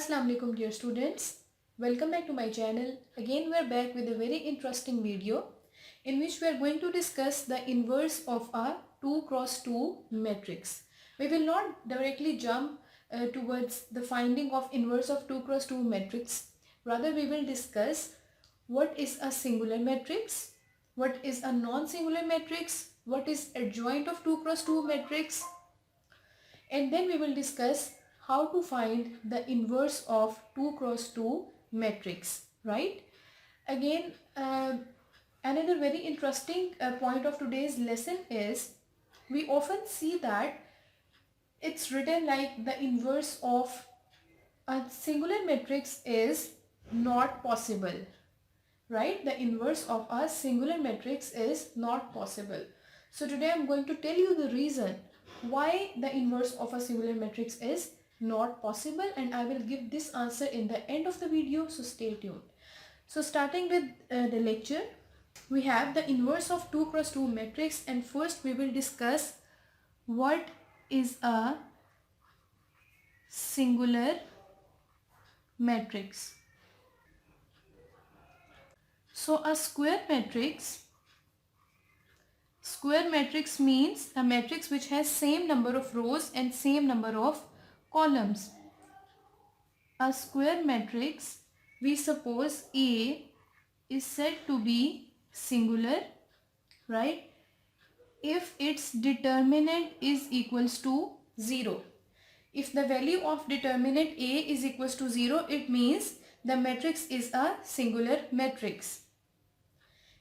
Assalamu alaikum dear students. Welcome back to my channel. Again we are back with a very interesting video in which we are going to discuss the inverse of a 2 cross 2 matrix. We will not directly jump towards the finding of inverse of 2 cross 2 matrix. Rather we will discuss what is a singular matrix, what is a non-singular matrix, what is adjoint of 2 cross 2 matrix, and then we will discuss how to find the inverse of 2 cross 2 matrix, right? Again, another very interesting point of today's lesson is we often see that it's written like the inverse of a singular matrix is not possible, right? The inverse of a singular matrix is not possible. So today I'm going to tell you the reason why the inverse of a singular matrix is not possible, and I will give this answer in the end of the video, so stay tuned. So starting with the lecture, we have the inverse of 2 cross 2 matrix, and first we will discuss what is a singular matrix. So a square matrix means a matrix which has same number of rows and same number of columns. A square matrix, we suppose A is said to be singular, right, if its determinant is equals to 0. If the value of determinant A is equals to 0, it means the matrix is a singular matrix.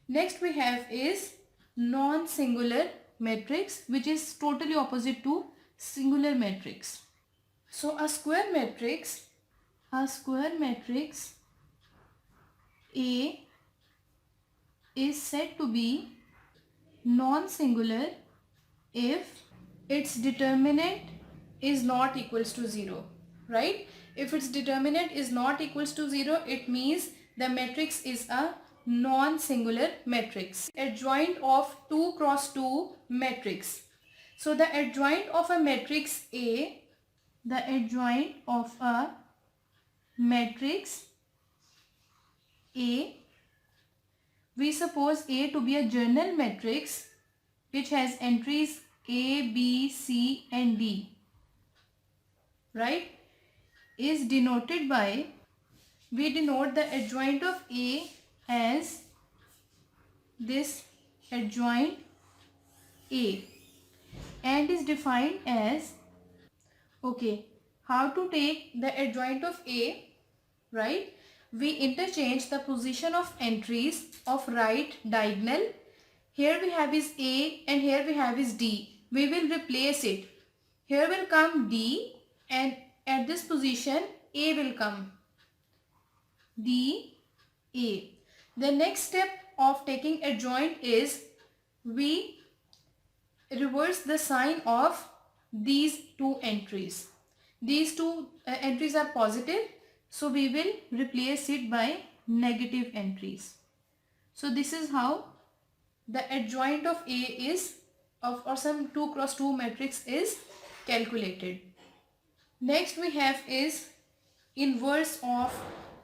Next we have is non-singular matrix, which is totally opposite to singular matrix. So a square matrix A is said to be non-singular if its determinant is not equals to 0, right? If its determinant is not equals to 0, it means the matrix is a non-singular matrix. Adjoint of 2 cross 2 matrix. So the adjoint of a matrix A, we suppose A to be a journal matrix which has entries A, B, C and D, right, is denoted by, we denote the adjoint of A as this adjoint A, and is defined as, okay, how to take the adjoint of A, right? We interchange the position of entries of right diagonal. Here we have is A and here we have is D. We will replace it. Here will come D and at this position A will come. D, A. The next step of taking adjoint is we reverse the sign of these two entries. These two entries are positive, so we will replace it by negative entries. So this is how the adjoint of A is or some 2 cross 2 matrix is calculated. Next we have is inverse of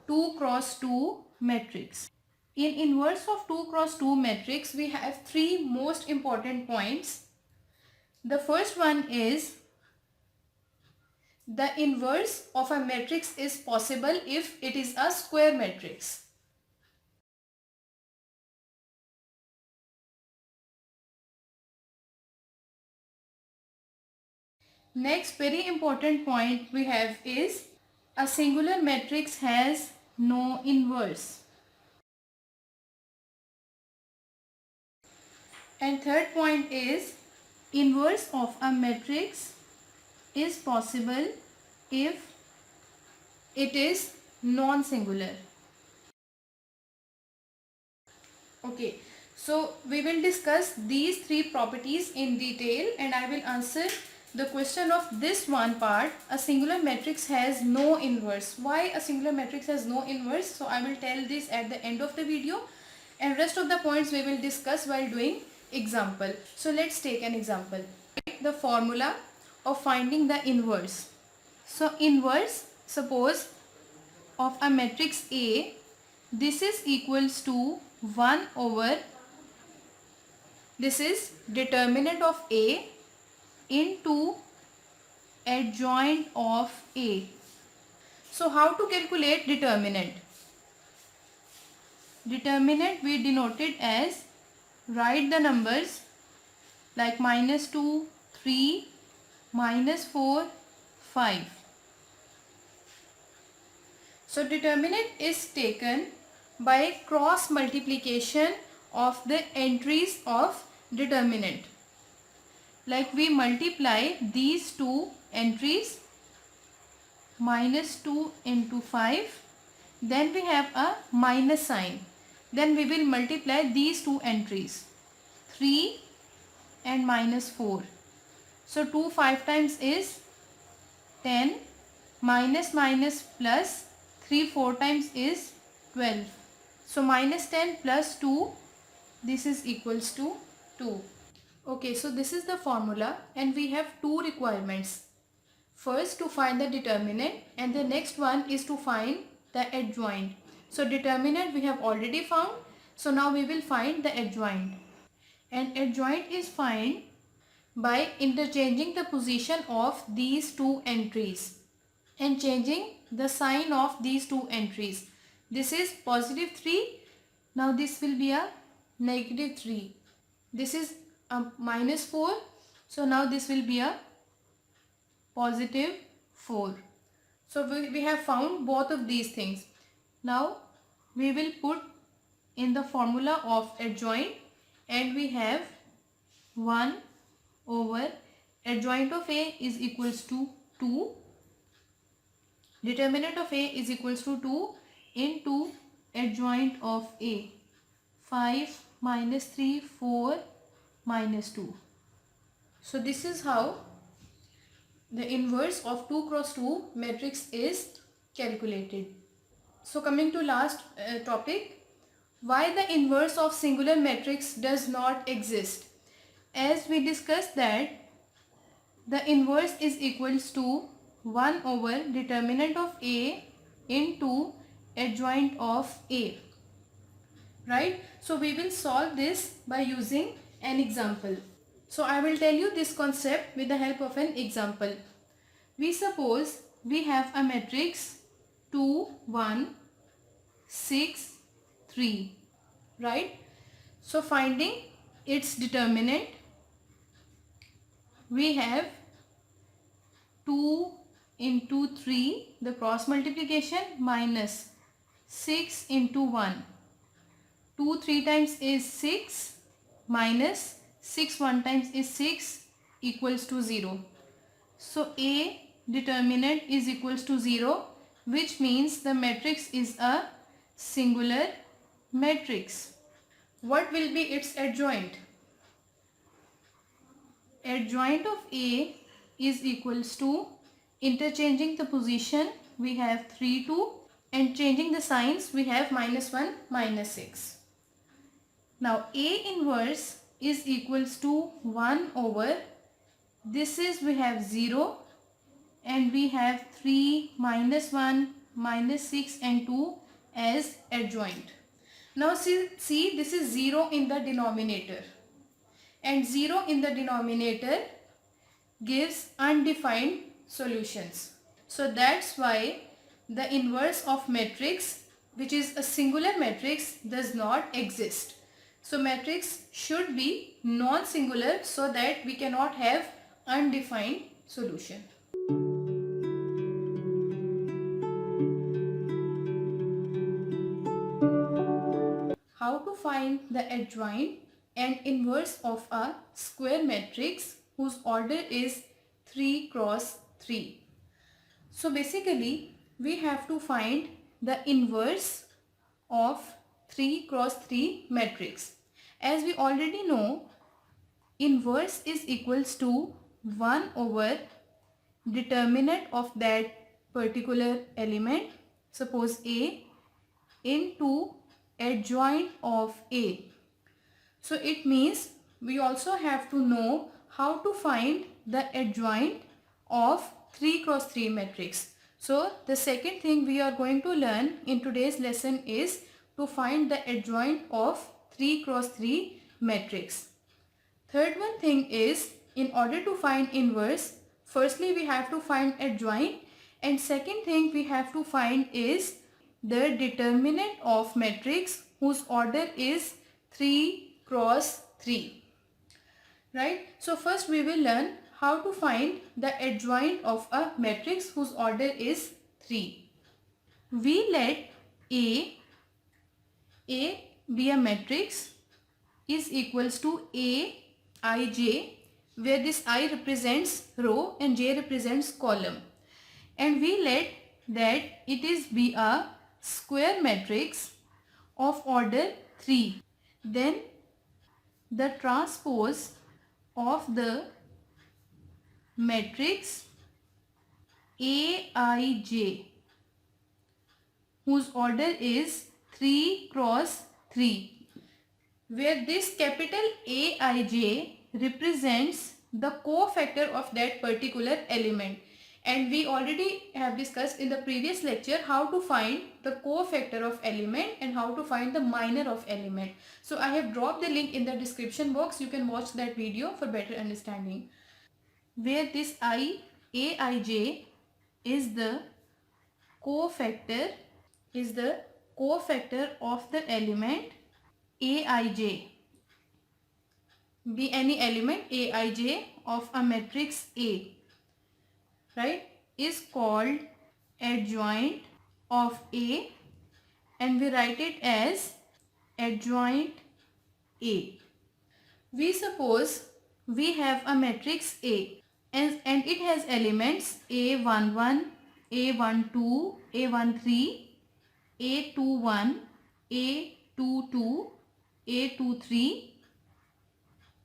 2 cross 2 matrix. In inverse of 2 cross 2 matrix, we have three most important points. The first one is the inverse of a matrix is possible if it is a square matrix. Next very important point we have is a singular matrix has no inverse. And third point is inverse of a matrix is possible if it is non-singular. Okay, so we will discuss these three properties in detail and I will answer the question of this one part. A singular matrix has no inverse. Why a singular matrix has no inverse? So I will tell this at the end of the video, and rest of the points we will discuss while doing example. So let's take an example. The formula of finding the inverse. So inverse, suppose of a matrix A, this is equals to 1 over, this is determinant of A into adjoint of A. So how to calculate determinant? Determinant we denoted as, write the numbers like -2, 3, -4, 5. So determinant is taken by cross multiplication of the entries of determinant. Like we multiply these two entries, -2 into 5, then we have a minus sign. Then we will multiply these two entries, 3 and -4. So 2 5 times is 10, minus minus plus 3 4 times is 12. So -10 plus 2, this is equals to 2. Okay, so this is the formula and we have two requirements. First to find the determinant and the next one is to find the adjoint. So determinant we have already found. So now we will find the adjoint. And adjoint is found by interchanging the position of these two entries and changing the sign of these two entries. This is +3. Now this will be a -3. This is a -4. So now this will be a +4. So we have found both of these things. Now we will put in the formula of adjoint and we have 1 over adjoint of A is equals to 2. Determinant of A is equals to 2 into adjoint of A. 5 -3, 4 -2. So this is how the inverse of 2 cross 2 matrix is calculated. So coming to last topic, why the inverse of singular matrix does not exist. As we discussed that the inverse is equals to 1 over determinant of A into adjoint of A. Right? So we will solve this by using an example. So I will tell you this concept with the help of an example. We suppose we have a matrix 2, 1, 6, 3. Right? So finding its determinant, we have 2 into 3, the cross multiplication, minus 6 into 1. 2 3 times is 6 minus 6 1 times is 6 equals to 0. So A determinant is equals to 0, which means the matrix is a singular matrix. What will be its adjoint? Adjoint of A is equals to, interchanging the position we have 3 2 and changing the signs we have -1 -6. Now A inverse is equals to 1 over, this is we have 0 and we have 3 -1 -6 and 2 as adjoint. Now see this is 0 in the denominator and 0 in the denominator gives undefined solutions. So that's why the inverse of matrix, which is a singular matrix, does not exist. So matrix should be non-singular so that we cannot have undefined solution. How to find the adjoint and inverse of a square matrix whose order is 3 cross 3. So basically we have to find the inverse of 3 cross 3 matrix. As we already know, inverse is equals to 1 over determinant of that particular element, suppose A, into adjoint of A. So it means we also have to know how to find the adjoint of 3 cross 3 matrix. So the second thing we are going to learn in today's lesson is to find the adjoint of 3 cross 3 matrix. Third one thing is, in order to find inverse, firstly we have to find adjoint, and second thing we have to find is the determinant of matrix whose order is 3 cross 3. Right? So first we will learn how to find the adjoint of a matrix whose order is 3. We let A be a matrix is equals to Aij, where this I represents row and J represents column. And we let that it is be a square matrix of order 3. Then the transpose of the matrix Aij whose order is 3 cross 3, where this capital Aij represents the cofactor of that particular element. And we already have discussed in the previous lecture how to find the cofactor of element and how to find the minor of element. So I have dropped the link in the description box. You can watch that video for better understanding. Where this Aij is the cofactor of the element Aij. Be any element Aij of a matrix A, right, is called adjoint of A, and we write it as adjoint A. We suppose we have a matrix A and it has elements A11, A12, A13, A21, A22, A23,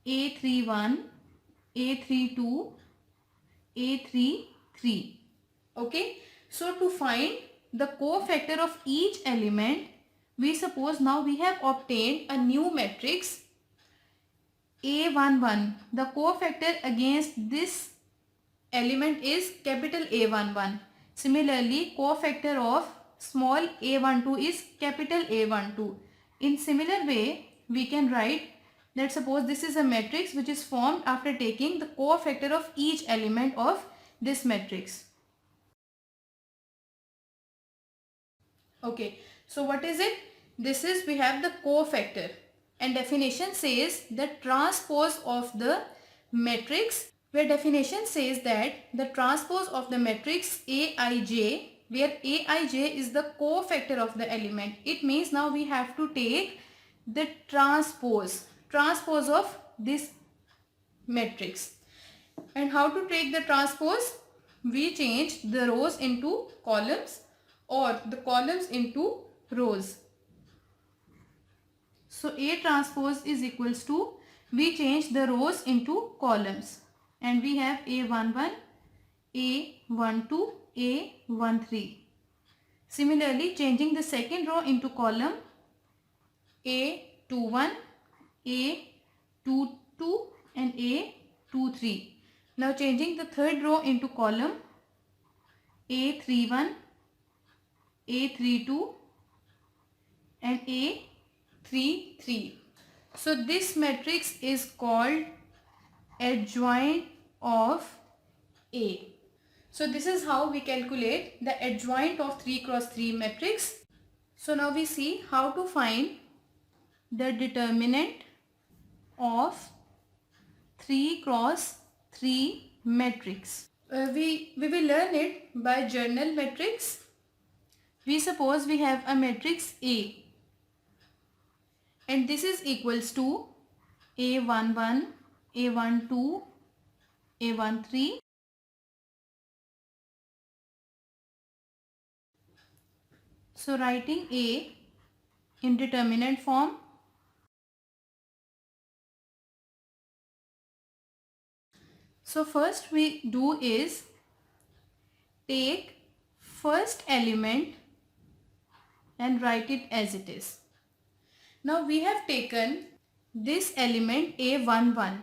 A31, A32, A33. Okay. So to find the cofactor of each element, we suppose now we have obtained a new matrix A11. The cofactor against this element is capital A11. Similarly, cofactor of small a12 is capital A12. In similar way, we can write that suppose this is a matrix which is formed after taking the cofactor of each element of this matrix. Okay, so what is it? This is, we have the cofactor, and definition says the transpose of the matrix, where definition says that the transpose of the matrix Aij, where Aij is the cofactor of the element. It means now we have to take the transpose of this matrix. And how to take the transpose? We change the rows into columns or the columns into rows. So A transpose is equals to, we change the rows into columns, and we have A11, A12, A13. Similarly, changing the second row into column, A21, A22 and A23. Now changing the third row into column, A31, A32 and A33. So this matrix is called adjoint of A. So this is how we calculate the adjoint of 3 cross 3 matrix. So now we see how to find the determinant of 3 cross 3 matrix. We will learn it by journal matrix. We suppose we have a matrix A, and this is equals to A11, A12, A13. So writing A in determinant form, so first we do is take first element and write it as it is. Now we have taken this element A11.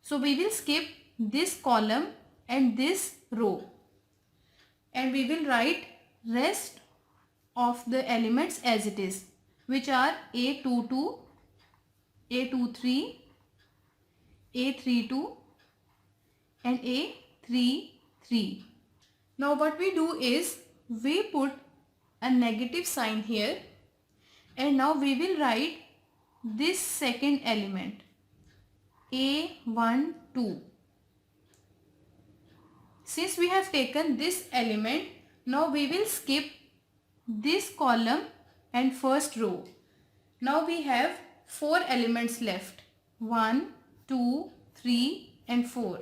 So we will skip this column and this row. and we will write rest of the elements as it is, which are A22, A23, A32 and A33. Now what we do is we put a negative sign here, and now we will write this second element A12. Since we have taken this element, now we will skip this column and first row. Now we have 4 elements left. 1, 2, 3 and 4.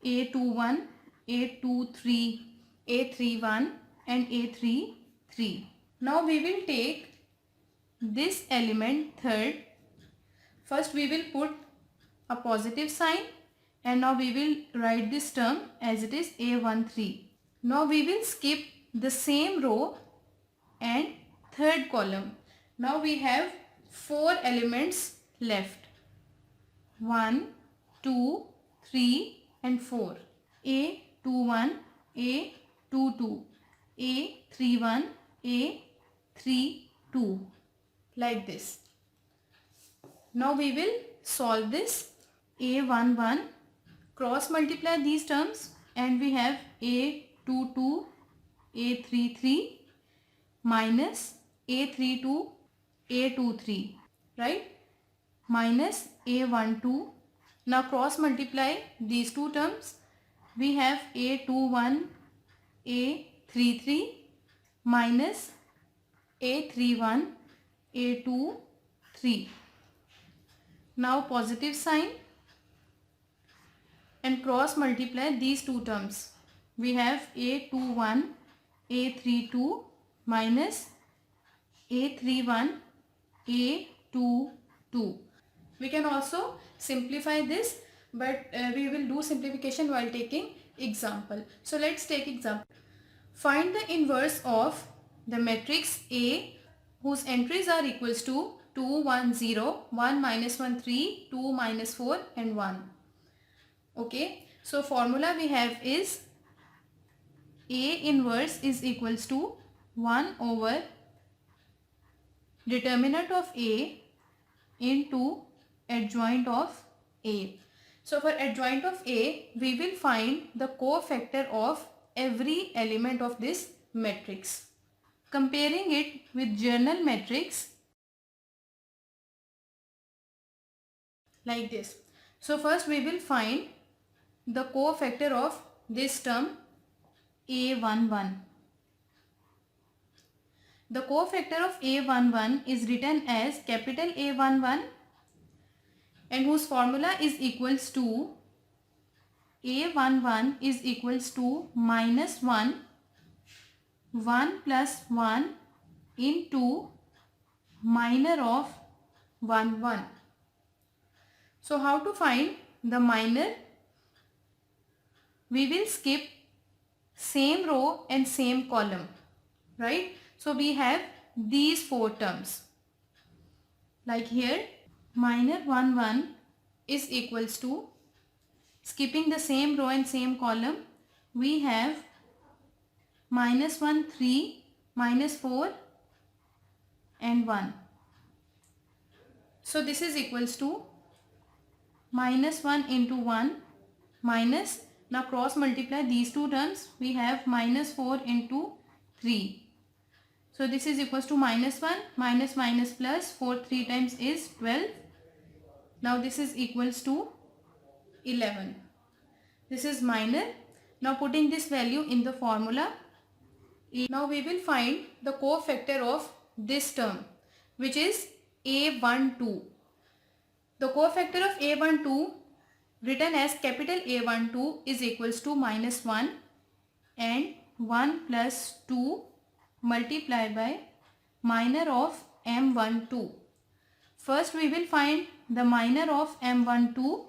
A21, A23, A31 and A33. Now we will take this element third. First we will put a positive sign, and now we will write this term as it is A13. Now we will skip the same row and third column. Now we have 4 elements left. 1, 2, 3 and 4. A21, A22, A31, A32. Like this. Now we will solve this. A11, cross multiply these terms and we have A22, A33 minus A32, A23, right? Minus A12. Now cross multiply these two terms. We have A21, A33 minus A31, A23. Now positive sign and cross multiply these two terms. We have A21, A32 minus A31, A22. We can also simplify this, but we will do simplification while taking example. So let's take example. Find the inverse of the matrix A whose entries are equals to 2, 1, 0, 1, minus 1, 3, 2, minus 4 and 1. Okay, so formula we have is A inverse is equals to 1 over determinant of A into adjoint of A. So for adjoint of A, we will find the cofactor of every element of this matrix. Comparing it with journal matrix like this. So first we will find the cofactor of this term A11. The cofactor of A11 is written as capital A11 and whose formula is equals to A11 is equals to minus 1, 1 plus 1 into minor of 1, 1. So how to find the minor? We will skip same row and same column, right? So we have these 4 terms. Like here, minor 1, 1 is equals to, skipping the same row and same column, we have minus 1, 3, minus 4 and 1. So this is equals to minus 1 into 1 minus, now cross multiply these two terms, we have minus 4 into 3. So this is equals to minus 1, minus minus plus, 4 3 times is 12. Now this is equals to 11. This is minor. Now putting this value in the formula. Now we will find the cofactor of this term, which is A12. The cofactor of A12 written as capital A12 is equals to minus 1 and 1 plus 2 multiplied by minor of M12. First we will find the minor of M12,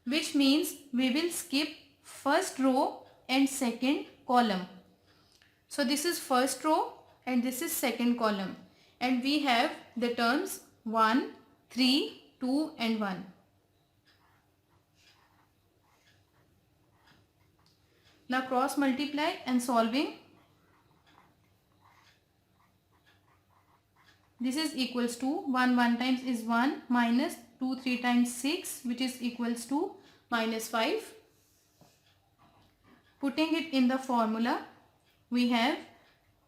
which means we will skip first row and second column. So this is first row and this is second column, and we have the terms 1, 3, 2 and 1. Now cross multiply and solving, This is equals to 1 times is 1 minus 2 3 times 6, which is equals to minus 5. Putting it in the formula, we have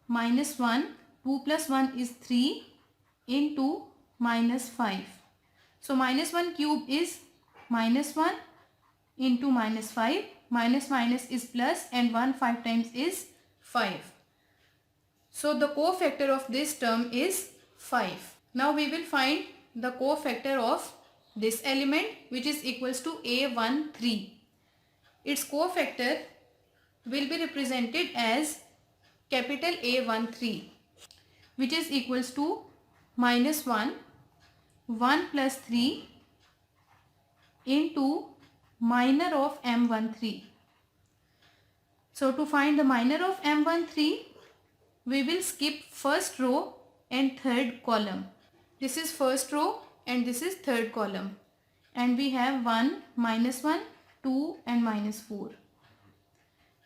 minus 1, 2 plus 1 is 3 into minus 5. So minus 1 cube is minus 1 into minus 5. Minus minus is plus, and 1 5 times is 5. So the cofactor of this term is 5. Now we will find the cofactor of this element, which is equals to A13. Its cofactor will be represented as capital A13, which is equals to minus 1, 1 plus 3 into minor of M13. So to find the minor of M13, we will skip first row and third column. This is first row and this is third column. And we have 1, minus 1, 2 and minus 4.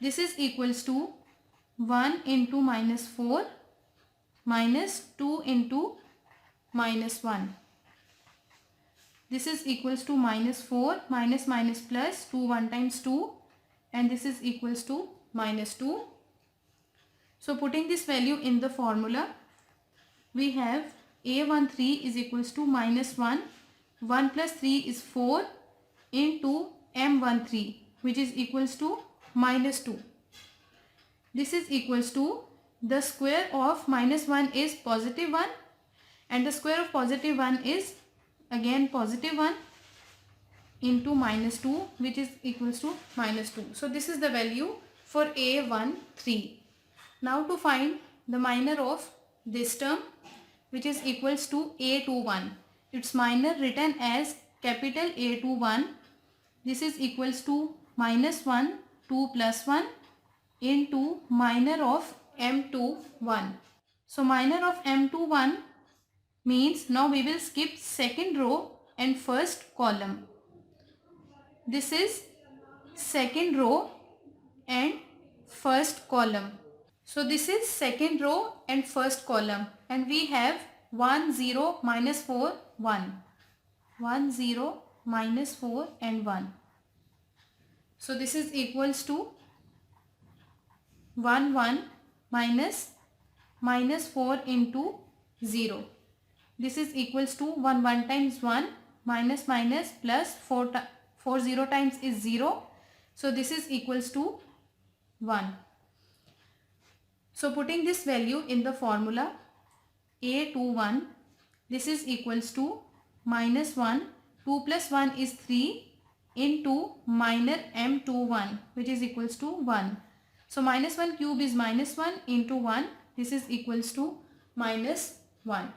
This is equals to 1 into minus 4 minus 2 into minus 1. This is equals to minus 4 minus minus plus 2 1 times 2, and this is equals to minus 2. So putting this value in the formula, we have A13 is equals to minus 1, 1 plus 3 is 4 into M13, which is equals to minus 2. This is equals to the square of minus 1 is positive 1, and the square of positive 1 is again positive 1 into minus 2, which is equals to minus 2. So this is the value for A13. Now to find the minor of this term, which is equals to A21. Its minor written as capital A21. This is equals to minus 1, 2 plus 1 into minor of M21. So minor of M21 means now we will skip second row and first column. This is second row and first column. So this is second row and first column, and we have 1 0 minus 4 1. 1 0 minus 4 and 1. So this is equals to 1 1 minus 4 into 0. This is equals to 1 1 times 1 minus minus plus 4 0 times is 0. So this is equals to 1. So putting this value in the formula, A21, this is equals to minus 1, 2 plus 1 is 3 into minor M21, which is equals to 1. So minus 1 cube is minus 1 into 1. This is equals to minus 1.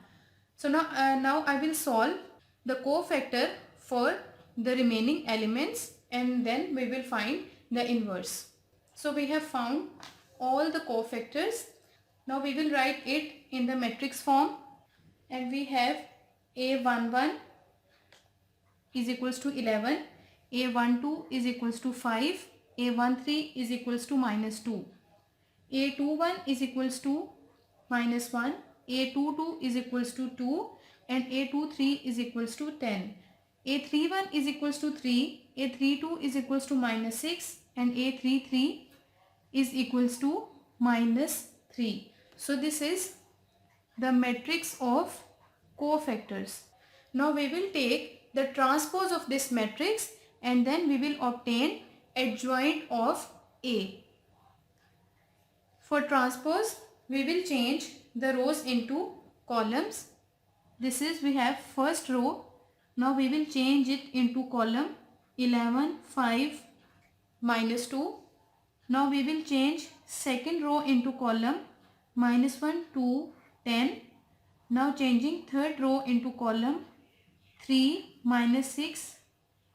So now I will solve the cofactor for the remaining elements, and then we will find the inverse. So we have found all the cofactors. Now we will write it in the matrix form, and we have A11 is equals to 11, A12 is equals to 5, A13 is equals to minus 2, A21 is equals to minus 1, A22 is equals to 2, and A23 is equals to 10. A31 is equals to 3, A32 is equals to minus 6, and A33 is equals to minus 3. So this is the matrix of cofactors. Now we will take the transpose of this matrix, and then we will obtain adjoint of A. For transpose, we will change the rows into columns. This is, we have first row. Now we will change it into column 11, 5, minus 2. Now we will change second row into column minus 1, 2, 10. Now changing third row into column 3, minus 6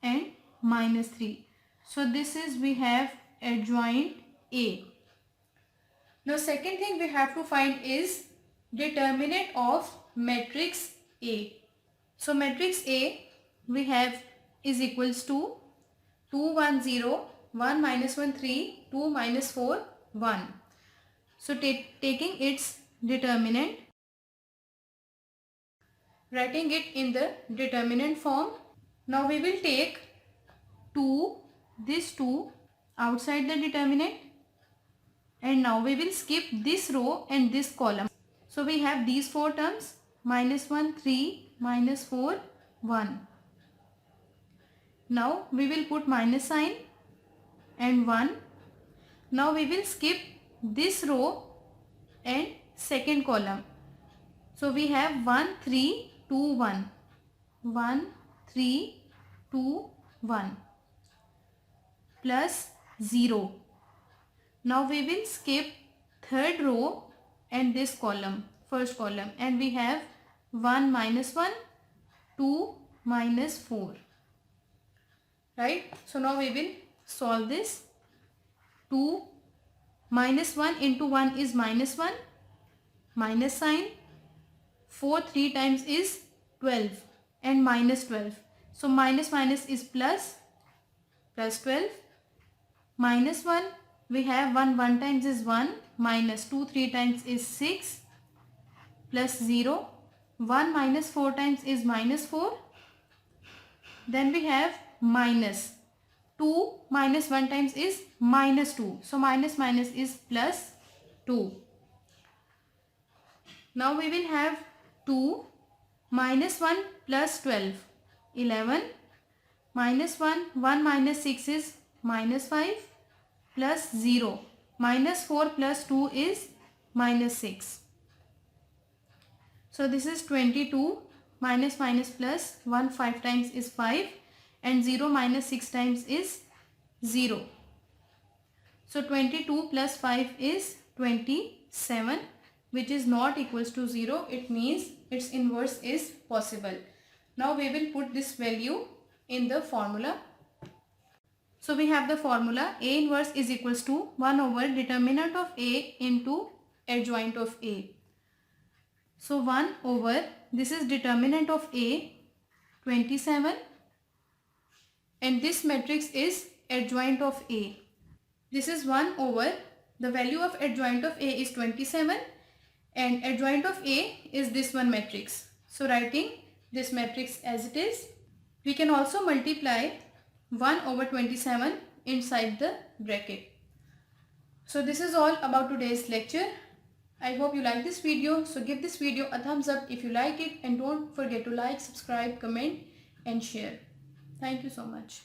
and minus 3. So this is, we have adjoint A. Now second thing we have to find is determinant of matrix A. So matrix A we have is equals to 2 1 0, 1 minus 1 3, 2 minus 4 1. So taking its determinant, writing it in the determinant form. Now we will take 2, this 2 outside the determinant, and now we will skip this row and this column. So we have these 4 terms, -1, 3, -4, 1. Now we will put minus sign and 1. Now we will skip this row and second column. So we have 1, 3, 2, 1. 1, 3, 2, 1 plus 0. Now we will skip third row and this column, first column, and we have 1 minus 1, 2 minus 4. Right? So now we will solve this. 2 minus 1 into 1 is -1, minus sign. 4 3 times is 12 and minus 12. So minus minus is plus, plus 12. Minus 1, we have 1 1 times is 1, minus 2 3 times is 6, plus 0. 1 minus 4 times is -4. Then we have minus 2 minus 1 times is -2. So minus minus is plus 2. Now we will have 2 minus 1 plus 12, 11. Minus 1, 1 minus 6 is -5 plus 0. Minus 4 plus 2 is -6. So this is 22. Minus minus plus 1 5 times is 5 and 0 minus 6 times is 0. So 22 plus 5 is 27, which is not equals to 0. It means its inverse is possible. Now we will put this value in the formula. So we have the formula A inverse is equals to 1 over determinant of A into adjoint of A. So 1 over, this is determinant of A, 27, and this matrix is adjoint of A. This is 1 over, the value of adjoint of A is 27 and adjoint of A is this one matrix. So writing this matrix as it is, we can also multiply 1 over 27 inside the bracket. So this is all about today's lecture. I hope you like this video. So give this video a thumbs up if you like it, and don't forget to like, subscribe, comment and share. Thank you so much.